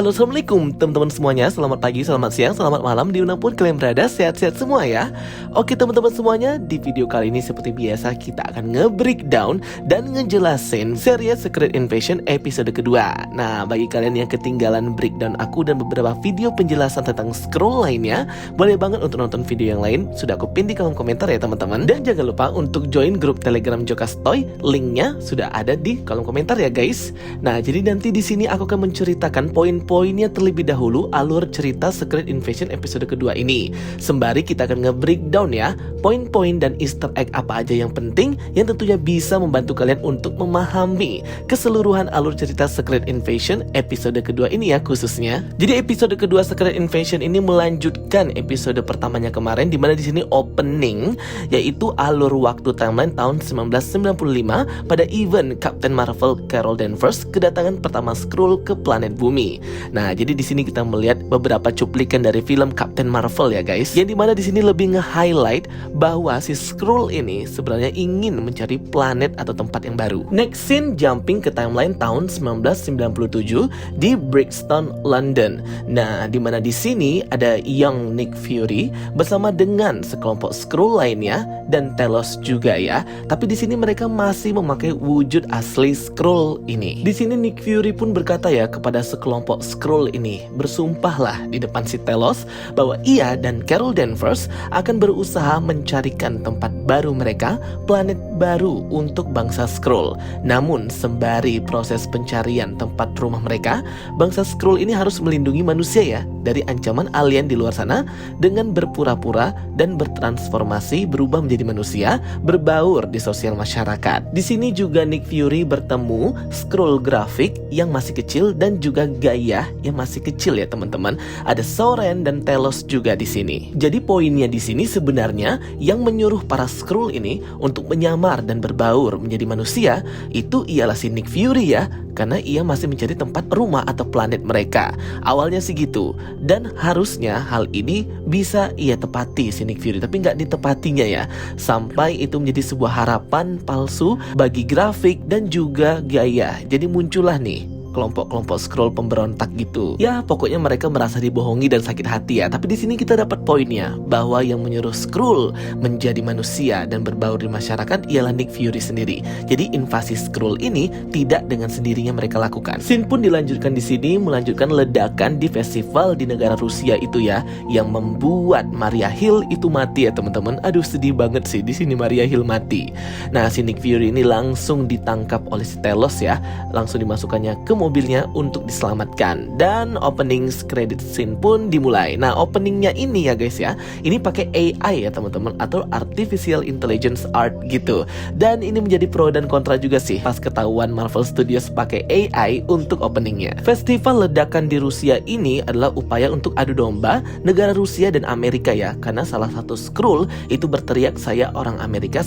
Halo, assalamualaikum teman-teman semuanya. Selamat pagi, selamat siang, selamat malam dimanapun kalian berada. Sehat-sehat semua ya. Oke teman-teman semuanya, di video kali ini seperti biasa kita akan nge-breakdown dan ngejelasin series Secret Invasion episode kedua. Nah, bagi kalian yang ketinggalan breakdown aku dan beberapa video penjelasan tentang scroll lainnya, boleh banget untuk nonton video yang lain. Sudah aku pin di kolom komentar ya teman-teman. Dan jangan lupa untuk join grup Telegram Jokastoy. Linknya sudah ada di kolom komentar ya guys. Nah, jadi nanti di sini aku akan menceritakan poinnya terlebih dahulu alur cerita Secret Invasion episode kedua ini. Sembari kita akan nge-breakdown ya poin-poin dan easter egg apa aja yang penting yang tentunya bisa membantu kalian untuk memahami keseluruhan alur cerita Secret Invasion episode kedua ini ya khususnya. Jadi episode kedua Secret Invasion ini melanjutkan episode pertamanya kemarin, di mana di sini opening yaitu alur waktu timeline tahun 1995 pada event Captain Marvel Carol Danvers kedatangan pertama Skrull ke planet bumi. Nah, jadi di sini kita melihat beberapa cuplikan dari film Captain Marvel ya guys, yang dimana di sini lebih nge-highlight bahwa si Skrull ini sebenarnya ingin mencari planet atau tempat yang baru. Next scene jumping ke timeline tahun 1997 di Brixton, London. Nah, dimana di sini ada young Nick Fury bersama dengan sekelompok Skrull lainnya dan Telos juga ya. Tapi di sini mereka masih memakai wujud asli Skrull ini. Di sini Nick Fury pun berkata ya kepada sekelompok Skrull ini, bersumpahlah di depan si Telos bahwa ia dan Carol Danvers akan berusaha mencarikan tempat baru mereka, planet baru untuk bangsa Skrull. Namun sembari proses pencarian tempat rumah mereka, bangsa Skrull ini harus melindungi manusia ya dari ancaman alien di luar sana dengan berpura-pura dan bertransformasi berubah menjadi manusia, berbaur di sosial masyarakat. Di sini juga Nick Fury bertemu Skrull grafik yang masih kecil dan juga Gaia yang masih kecil ya teman-teman. Ada Soren dan Telos juga di sini. Jadi poinnya di sini sebenarnya yang menyuruh para Skrull ini untuk menyamar dan berbaur menjadi manusia itu ialah si Nick Fury ya, karena ia masih mencari tempat rumah atau planet mereka. Awalnya sih gitu, dan harusnya hal ini bisa ia tepati si Nick Fury, tapi nggak ditepatinya ya, sampai itu menjadi sebuah harapan palsu bagi grafik dan juga Gaia. Jadi muncullah nih kelompok-kelompok Skrull pemberontak gitu. Ya, pokoknya mereka merasa dibohongi dan sakit hati ya. Tapi di sini kita dapat poinnya bahwa yang menyuruh Skrull menjadi manusia dan berbaur di masyarakat ialah Nick Fury sendiri. Jadi invasi Skrull ini tidak dengan sendirinya mereka lakukan. Scene pun dilanjutkan di sini, melanjutkan ledakan di festival di negara Rusia itu ya, yang membuat Maria Hill itu mati ya teman-teman. Aduh, sedih banget sih di sini Maria Hill mati. Nah, si Nick Fury ini langsung ditangkap oleh si Telos ya, langsung dimasukkannya ke mobilnya untuk diselamatkan, dan opening credit scene pun dimulai. Nah, openingnya ini ya guys ya, ini pakai AI ya teman-teman, atau Artificial Intelligence Art gitu. Dan ini menjadi pro dan kontra juga sih pas ketahuan Marvel Studios pakai AI untuk openingnya. Festival ledakan di Rusia ini adalah upaya untuk adu domba negara Rusia dan Amerika ya, karena salah satu Skrull itu berteriak saya orang Amerika,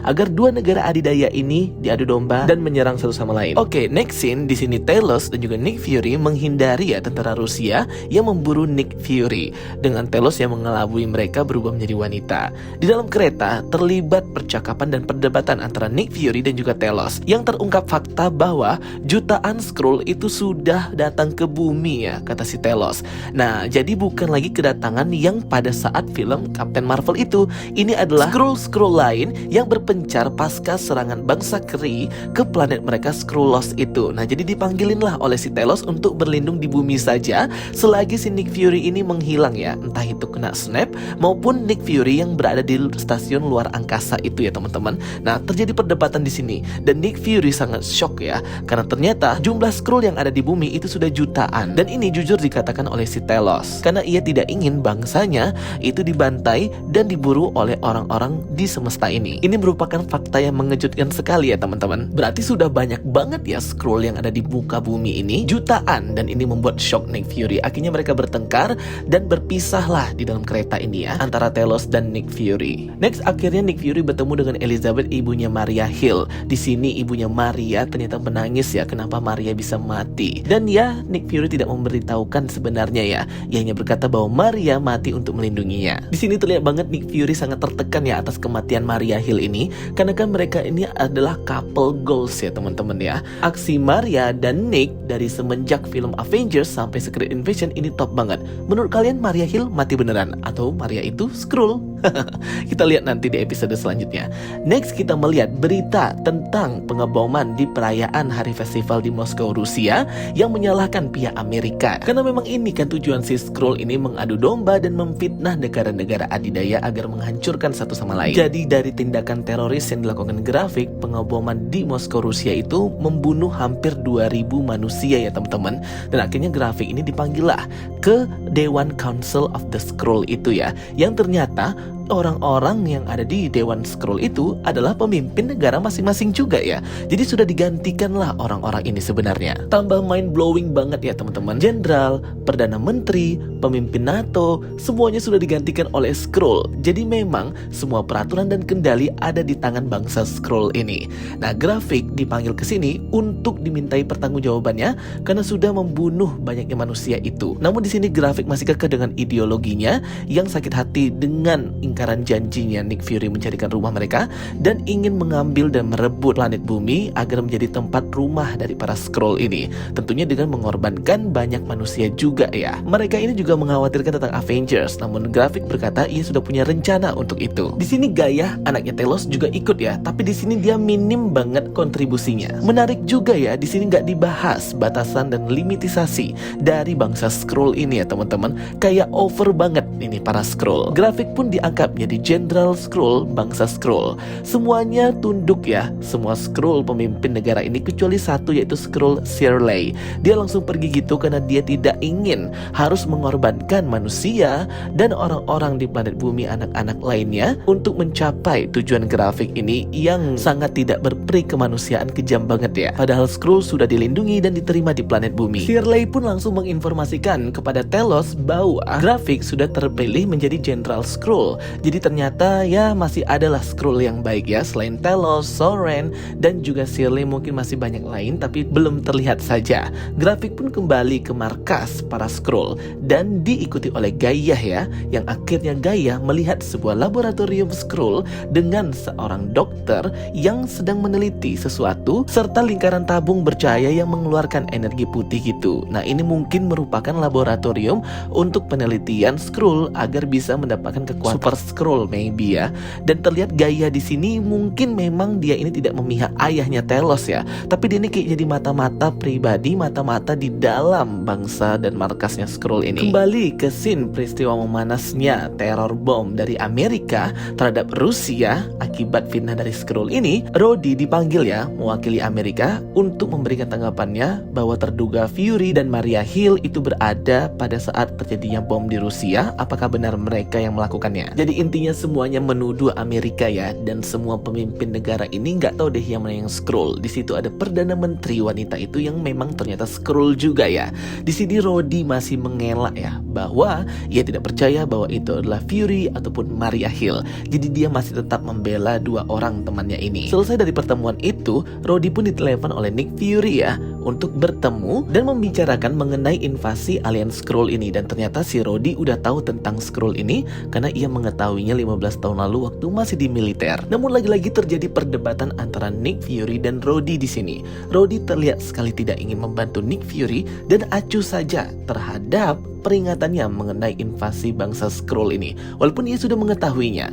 agar dua negara adidaya ini diadu domba dan menyerang satu sama lain. Oke, next scene di sini Telos dan juga Nick Fury menghindari ya tentara Rusia yang memburu Nick Fury, dengan Telos yang mengelabui mereka berubah menjadi wanita. Di dalam kereta terlibat percakapan dan perdebatan antara Nick Fury dan juga Telos, yang terungkap fakta bahwa jutaan Skrull itu sudah datang ke bumi ya, kata si Telos. Nah, jadi bukan lagi kedatangan yang pada saat film Captain Marvel itu. Ini adalah Skrull lain yang berpencar pasca serangan bangsa Kree ke planet mereka Skrullos itu. Nah, jadi dipanggilinlah oleh si Telos untuk berlindung di bumi saja selagi si Nick Fury ini menghilang ya, entah itu kena snap maupun Nick Fury yang berada di stasiun luar angkasa itu ya teman-teman. Nah, terjadi perdebatan di sini dan Nick Fury sangat shock ya, karena ternyata jumlah Skrull yang ada di bumi itu sudah jutaan, dan ini jujur dikatakan oleh si Telos karena ia tidak ingin bangsanya itu dibantai dan diburu oleh orang-orang di semesta ini. Ini merupakan fakta yang mengejutkan sekali ya teman-teman. Berarti sudah banyak banget ya Skrull yang ada di muka bumi ini, jutaan, dan ini membuat shock Nick Fury. Akhirnya mereka bertengkar dan berpisahlah di dalam kereta ini ya, antara Telos dan Nick Fury. Next, akhirnya Nick Fury bertemu dengan Elizabeth, ibunya Maria Hill. Di sini ibunya Maria ternyata menangis ya, kenapa Maria bisa mati. Dan ya, Nick Fury tidak memberitahukan sebenarnya ya. Ia hanya berkata bahwa Maria mati untuk melindunginya. Di sini terlihat banget Nick Fury sangat tertekan ya atas kematian Maria Hill ini, karena kan mereka ini adalah couple goals ya teman-teman ya. Aksi Maria dan Nick dari semenjak film Avengers sampai Secret Invasion ini top banget. Menurut kalian Maria Hill mati beneran atau Maria itu Skrull? Kita lihat nanti di episode selanjutnya. Next kita melihat berita tentang pengeboman di perayaan hari festival di Moskow, Rusia yang menyalahkan pihak Amerika. Karena memang ini kan tujuan si Skrull ini mengadu domba dan memfitnah negara-negara adidaya agar menghancurkan satu sama lain. Jadi dari tindakan teroris yang dilakukan Graphic, pengeboman di Moskow, Rusia itu membunuh hampir 2000 manusia ya teman-teman. Dan akhirnya Graphic ini dipanggil lah ke Dewan Council of the Skrull itu ya. Yang ternyata orang-orang yang ada di Dewan Skrull itu adalah pemimpin negara masing-masing juga ya. Jadi sudah digantikanlah orang-orang ini sebenarnya. Tambah mind blowing banget ya teman-teman. Jenderal, Perdana Menteri, pemimpin NATO, semuanya sudah digantikan oleh Skrull. Jadi memang semua peraturan dan kendali ada di tangan bangsa Skrull ini. Nah, Graphic dipanggil ke sini untuk dimintai pertanggungjawabannya karena sudah membunuh banyaknya manusia itu. Namun di sini Graphic masih kekeh dengan ideologinya yang sakit hati dengan ingkaran janjinya Nick Fury mencarikan rumah mereka dan ingin mengambil dan merebut planet bumi agar menjadi tempat rumah dari para Skrull ini. Tentunya dengan mengorbankan banyak manusia juga ya. Mereka ini juga mengkhawatirkan tentang Avengers, namun Graphic berkata ia sudah punya rencana untuk itu. Di sini Gaia, anaknya Telos juga ikut ya, tapi di sini dia minim banget kontribusinya. Menarik juga ya, di sini nggak dibahas batasan dan limitisasi dari bangsa Skrull ini ya teman-teman. Kayak over banget ini para Skrull. Graphic pun diangkat menjadi Jenderal Skrull, bangsa Skrull. Semuanya tunduk ya, semua Skrull pemimpin negara ini kecuali satu yaitu Skrull Shirley. Dia langsung pergi gitu karena dia tidak ingin harus mengorbankan manusia dan orang-orang di planet bumi, anak-anak lainnya untuk mencapai tujuan Graphic ini yang sangat tidak berperi kemanusiaan, kejam banget ya. Padahal Skrull sudah dilindungi dan diterima di planet bumi. Shirley pun langsung menginformasikan kepada Telos bahwa Graphic sudah terpilih menjadi Jenderal Skrull. Jadi ternyata ya masih adalah Skrull yang baik ya. Selain Telos, Soren, dan juga Shirley mungkin masih banyak lain tapi belum terlihat saja. Graphic pun kembali ke markas para Skrull dan diikuti oleh Gaia ya. Yang akhirnya Gaia melihat sebuah laboratorium Skrull dengan seorang dokter yang sedang meneliti sesuatu serta lingkaran tabung bercahaya yang mengeluarkan energi putih gitu. Nah ini mungkin merupakan laboratorium untuk penelitian Skrull agar bisa mendapatkan kekuatan Super Skrull maybe ya. Dan terlihat Gaia di sini mungkin memang dia ini tidak memihak ayahnya Telos ya, tapi dia ini kayak jadi mata-mata pribadi, mata-mata di dalam bangsa dan markasnya Skrull ini. Kembali ke scene peristiwa memanasnya teror bom dari Amerika terhadap Rusia akibat fitnah dari Skrull ini. Rhodey dipanggil ya mewakili Amerika untuk memberikan tanggapannya bahwa terduga Fury dan Maria Hill itu berada pada saat terjadinya bom di Rusia. Apakah benar mereka yang melakukannya? Jadi intinya semuanya menuduh Amerika ya, dan semua pemimpin negara ini nggak tahu deh yang mana yang Skrull. Di situ ada Perdana Menteri wanita itu yang memang ternyata Skrull juga ya. Di sini Rhodey masih mengelak ya bahwa ia tidak percaya bahwa itu adalah Fury ataupun Maria Hill. Jadi dia masih tetap membela dua orang temannya ini. Selesai dari pertemuan itu, Rhodey pun ditelepon oleh Nick Fury ya untuk bertemu dan membicarakan mengenai invasi alien Skrull ini. Dan ternyata si Rhodey udah tahu tentang Skrull ini karena ia mengetahuinya 15 tahun lalu waktu masih di militer. Namun lagi-lagi terjadi perdebatan antara Nick Fury dan Rhodey di sini. Rhodey terlihat sekali tidak ingin membantu Nick Fury dan acuh saja terhadap peringatannya mengenai invasi bangsa Skrull ini. Walaupun ia sudah mengetahuinya.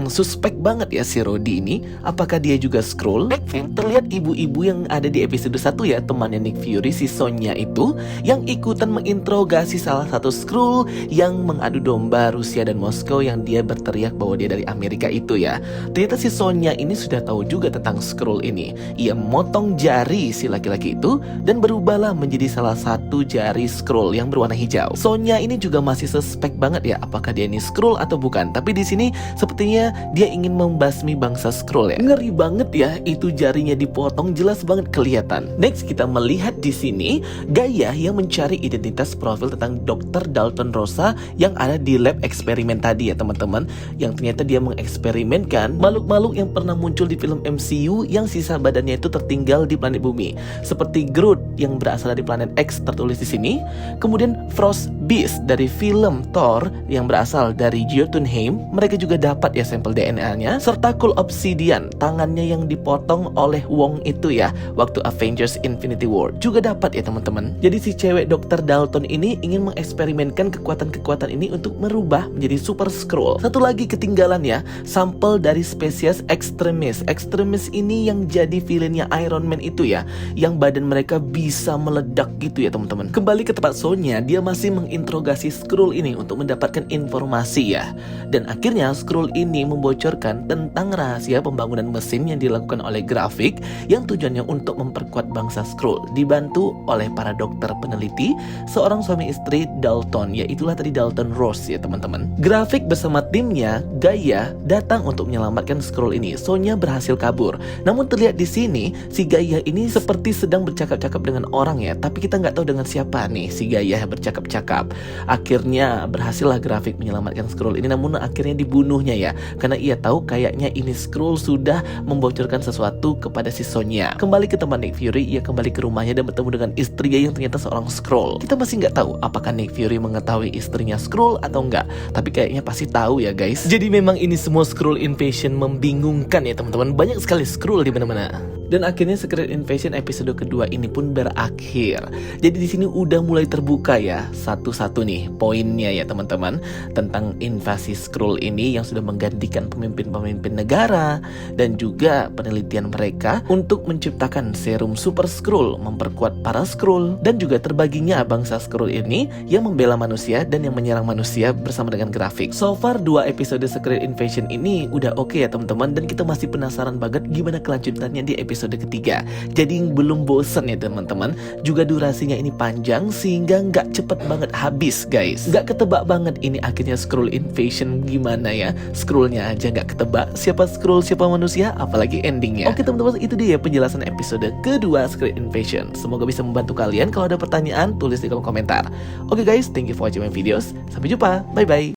Suspek banget ya si Rhodey ini. Apakah dia juga Skrull? Terlihat ibu-ibu yang ada di episode 1 ya, temannya Nick Fury, si Sonya itu, yang ikutan menginterogasi salah satu Skrull yang mengadu domba Rusia dan Moskow yang dia berteriak bahwa dia dari Amerika itu ya. Ternyata si Sonya ini sudah tahu juga tentang Skrull ini. Ia memotong jari si laki-laki itu dan berubahlah menjadi salah satu jari Skrull yang berwarna hijau. Sonya ini juga masih suspek banget ya, apakah dia ini Skrull atau bukan. Tapi di sini sepertinya dia ingin membasmi bangsa Skrull ya. Ngeri banget ya, itu jarinya dipotong, jelas banget kelihatan. Next kita melihat di sini Gaia yang mencari identitas profil tentang Dr. Dalton Rosa yang ada di lab eksperimen tadi ya teman-teman. Yang ternyata dia mengeksperimenkan makhluk-makhluk yang pernah muncul di film MCU yang sisa badannya itu tertinggal di planet bumi. Seperti Groot yang berasal dari planet X tertulis di sini. Kemudian Frost Beast dari film Thor yang berasal dari Jotunheim, mereka juga dapat ya sampel DNA-nya, serta Cool Obsidian, tangannya yang dipotong oleh Wong itu ya waktu Avengers Infinity War juga dapat ya teman-teman. Jadi si cewek Dr. Dalton ini ingin mengeksperimenkan kekuatan-kekuatan ini untuk merubah menjadi Super Skrull. Satu lagi ketinggalan ya, sampel dari spesies Extremis. Extremis ini yang jadi villainnya Iron Man itu ya, yang badan mereka bisa meledak gitu ya teman-teman. Kembali ke tempat Sonya, dia masih menginterogasi Skrull ini untuk mendapatkan informasi ya. Dan akhirnya Skrull ini membocorkan tentang rahasia pembangunan mesin yang dilakukan oleh Grafik yang tujuannya untuk memperkuat bangsa Skrull, dibantu oleh para dokter peneliti, seorang suami istri Dalton, yaitulah tadi Dalton Rose ya teman-teman. Grafik bersama timnya Gaia datang untuk menyelamatkan Skrull ini. Sonya berhasil kabur. Namun terlihat di sini si Gaia ini seperti sedang bercakap-cakap dengan orang ya, tapi kita nggak tahu dengan siapa nih si Gaia bercakap-cakap. Akhirnya berhasillah Grafik menyelamatkan Skrull ini, namun akhirnya dibunuhnya ya, karena ia tahu kayaknya ini Skrull sudah membocorkan sesuatu kepada si Sonya. Kembali ke tempat Nick Fury, ia kembali ke rumahnya dan bertemu dengan istrinya yang ternyata seorang Skrull. Kita masih nggak tahu apakah Nick Fury mengetahui istrinya Skrull atau enggak, tapi kayaknya pasti tahu ya guys. Jadi memang ini semua Skrull Invasion membingungkan ya teman-teman. Banyak sekali Skrull di mana-mana. Dan akhirnya Secret Invasion episode kedua ini pun berakhir. Jadi di sini udah mulai terbuka ya satu-satu nih poinnya ya teman-teman, tentang invasi Skrull ini yang sudah menggantikan pemimpin-pemimpin negara dan juga penelitian mereka untuk menciptakan serum Super Skrull, memperkuat para Skrull, dan juga terbaginya bangsa Skrull ini yang membela manusia dan yang menyerang manusia bersama dengan Grafik. So far 2 episode Secret Invasion ini udah oke ya teman-teman, dan kita masih penasaran banget gimana kelanjutannya di episode ketiga. Jadi belum bosan ya teman-teman. Juga durasinya ini panjang sehingga nggak cepet banget habis guys. Nggak ketebak banget ini akhirnya Skrull Invasion gimana ya. Skrullnya aja nggak ketebak siapa Skrull siapa manusia, apalagi endingnya. Oke teman-teman, itu dia penjelasan episode kedua Secret Invasion. Semoga bisa membantu kalian. Kalau ada pertanyaan tulis di kolom komentar. Oke guys, thank you for watching my videos. Sampai jumpa, bye bye.